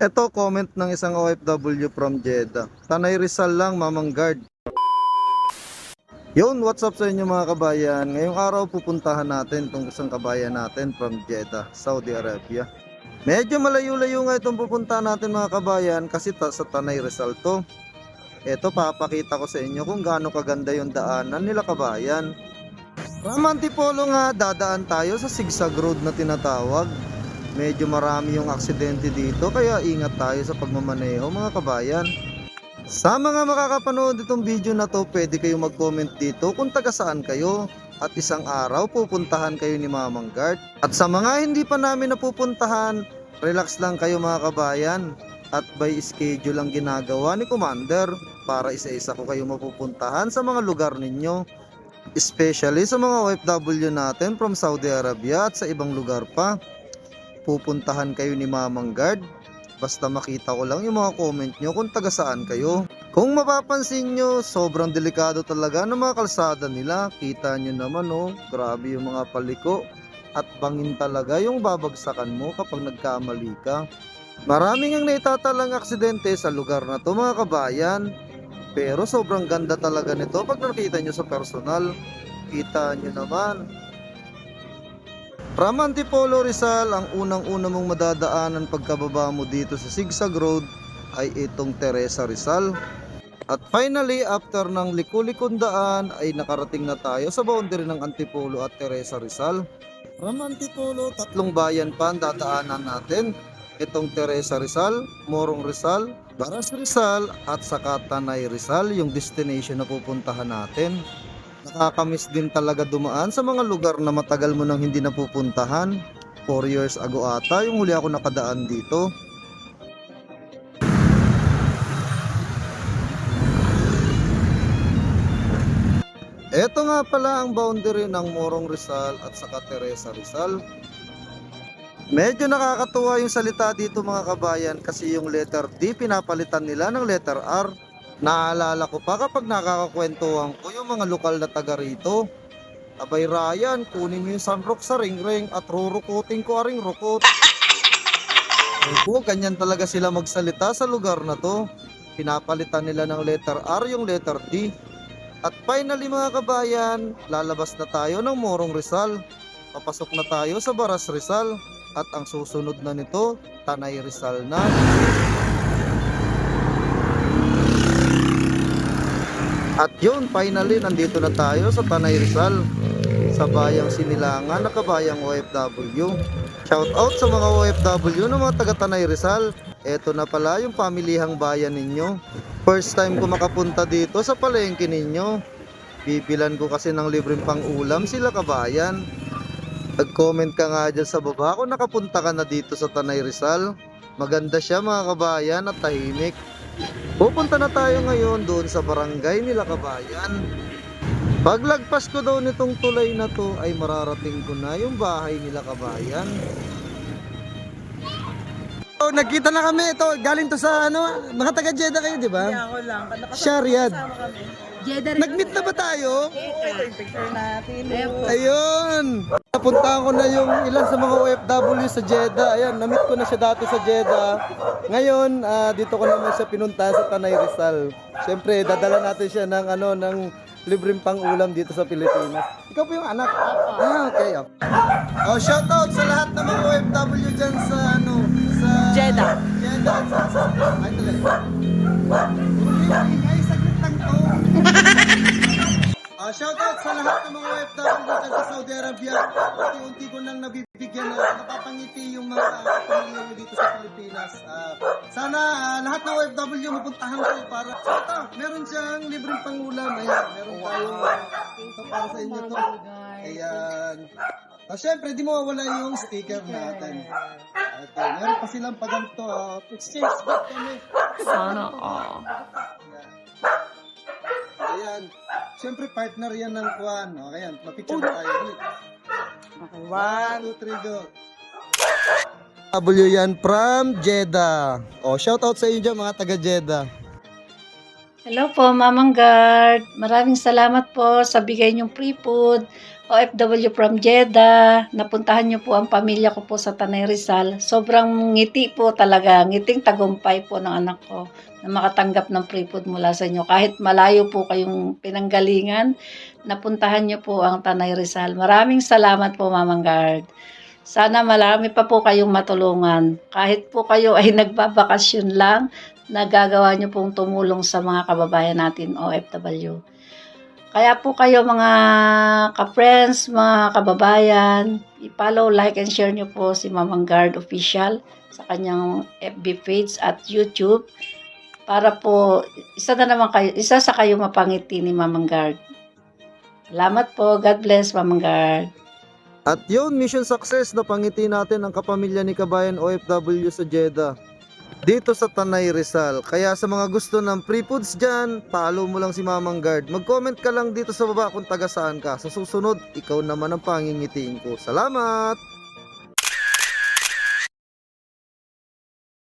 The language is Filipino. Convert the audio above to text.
Ito comment ng isang OFW from Jeddah. Tanay Rizal lang, Mamang Guard. Yun, what's up sa inyo mga kabayan? Ngayong araw pupuntahan natin itong isang kabayan natin from Jeddah, Saudi Arabia. Medyo malayo-layo nga itong pupuntahan natin mga kabayan kasi sa Tanay Rizal to. Ito, papakita ko sa inyo kung gaano kaganda yung daanan nila kabayan. From Antipolo nga, dadaan tayo sa zigzag road na tinatawag. Medyo marami yung aksidente dito kaya ingat tayo sa pagmamaneho mga kabayan. Sa mga makakapanood itong video na to, pwede kayong mag-comment dito kung taga saan kayo at isang araw pupuntahan kayo ni Mamang Guard. At sa mga hindi pa namin napupuntahan, relax lang kayo mga kabayan at by schedule lang ginagawa ni Commander para isa-isa ko kayo mapupuntahan sa mga lugar ninyo. Especially sa mga OFW natin from Saudi Arabia at sa ibang lugar pa. Pupuntahan kayo ni Mamang Guard. Basta makita ko lang yung mga comment nyo kung taga saan kayo. Kung mapapansin nyo, sobrang delikado talaga ng mga kalsada nila. Kita nyo naman oh, grabe yung mga paliko. At bangin talaga yung babagsakan mo kapag nagkamali ka. Maraming ang naitatalang aksidente sa lugar na to mga kabayan. Pero sobrang ganda talaga nito pag nakita nyo sa personal. Kita nyo naman. From Antipolo Rizal, ang unang-una mong madadaanan pagkababa mo dito sa zigzag road ay itong Teresa Rizal. At finally, after ng liku-likong daan ay nakarating na tayo sa boundary ng Antipolo at Teresa Rizal. From Antipolo, tatlong bayan pa ang dadaanan natin. Itong Teresa Rizal, Morong Rizal, Baras Rizal at saka Tanay Rizal yung destination na pupuntahan natin. Nakakamiss din talaga dumaan sa mga lugar na matagal mo nang hindi napupuntahan. 4 years ago ata yung huli ako nakadaan dito. Ito nga pala ang boundary ng Morong Rizal at saka Teresa Rizal. Medyo nakakatuwa yung salita dito mga kabayan kasi yung letter D pinapalitan nila ng letter R. Naalala ko pa kapag nakakakwentuhan ko yung mga lokal na taga rito. Abay Ryan, kunin mo yung sunrock sa ring-ring at rurukutin ko aring rukot. Opo, ganyan talaga sila magsalita sa lugar na to. Pinapalitan nila ng letter R yung letter D. At finally mga kabayan, lalabas na tayo ng Morong Rizal. Papasok na tayo sa Baras Rizal. At ang susunod na nito, Tanay Rizal na. At yun, finally, nandito na tayo sa Tanay Rizal. Sa bayang Sinilangan na kabayang OFW. Shout out sa mga OFW na mga taga Tanay Rizal. Eto na pala yung pamilihang bayan ninyo. First time ko makapunta dito sa palengke ninyo. Bibilan ko kasi ng libreng pang-ulam sila kabayan. Nag-comment ka nga dyan sa baba kung nakapunta ka na dito sa Tanay Rizal. Maganda siya mga kabayan at tahimik. Pupunta na tayo ngayon doon sa barangay nila kabayan. Paglagpas ko daw nitong tulay na to ay mararating ko na yung bahay nila kabayan. So, nagkita na kami. Ito, galing to sa ano, mga taga Jeddah kayo, di ba? Hindi ako lang. Shariad. Jeddah rin. Nag-meet na ba tayo? Ito yung picture natin. Ayun! Napunta ko na yung ilan sa mga OFW sa Jeddah. Ayan, na-meet ko na siya dati sa Jeddah. Ngayon, dito ko naman siya pinunta sa Tanay Rizal. Siyempre, dadala natin siya ng ano, ng libreng pang-ulam dito sa Pilipinas. Ikaw po yung anak? Okay. Oh, shout out sa lahat ng mga OFW dyan sa ano, sa Jeddah. Jeddah. Ay, talaga. Ay, saglit lang to. Shout out sa lahat ng mga OFW dyan sa Saudi Arabia. Unti-unti ko nang nabibigyan na napapangiti yung mga pamilya nyo dito sa Pilipinas. Sana lahat ng OFW mapuntahan ko para meron siyang libreng pangulam. Ayan, meron tayong ito para sa inyo to. Ayan. Siyempre, di mawawala yung sticker natin. Ito, meron pa silang paganto. Exchange gift kami. Sana Ayan. Siyempre, partner yan ng Kwan. O, ayan, mapicture tayo ulit. Okay, 1, 2, 3, go. W yan from Jeddah. O, shout out sa inyo dyan, mga taga Jeddah. Hello po, Mamang Guard. Maraming salamat po sa bigay niyong free food. OFW from Jeddah. Napuntahan niyo po ang pamilya ko po sa Tanay Rizal. Sobrang ngiti po talaga, ngiting tagumpay po ng anak ko na makatanggap ng free food mula sa inyo. Kahit malayo po kayong pinanggalingan, napuntahan niyo po ang Tanay Rizal. Maraming salamat po, Mamang Guard. Sana marami pa po kayong matulungan. Kahit po kayo ay nagbabakasyon lang, nagagawa niyo pong tumulong sa mga kababayan natin OFW. Kaya po kayo mga ka-friends, mga kababayan, i-follow, like, and share nyo po si Mamang Guard Official sa kanyang FB page at YouTube para po isa sa kayo mapangiti ni Mamang Guard. Salamat po. God bless, Mamang Guard. At yun, mission success, napangiti natin ang kapamilya ni Kabayan OFW sa Jeddah dito sa Tanay Rizal. Kaya sa mga gusto ng free foods dyan, follow mo lang si Mamang Guard. Mag-comment ka lang dito sa baba kung taga saan ka. Sa susunod, ikaw naman ang pangingitiin ko. Salamat!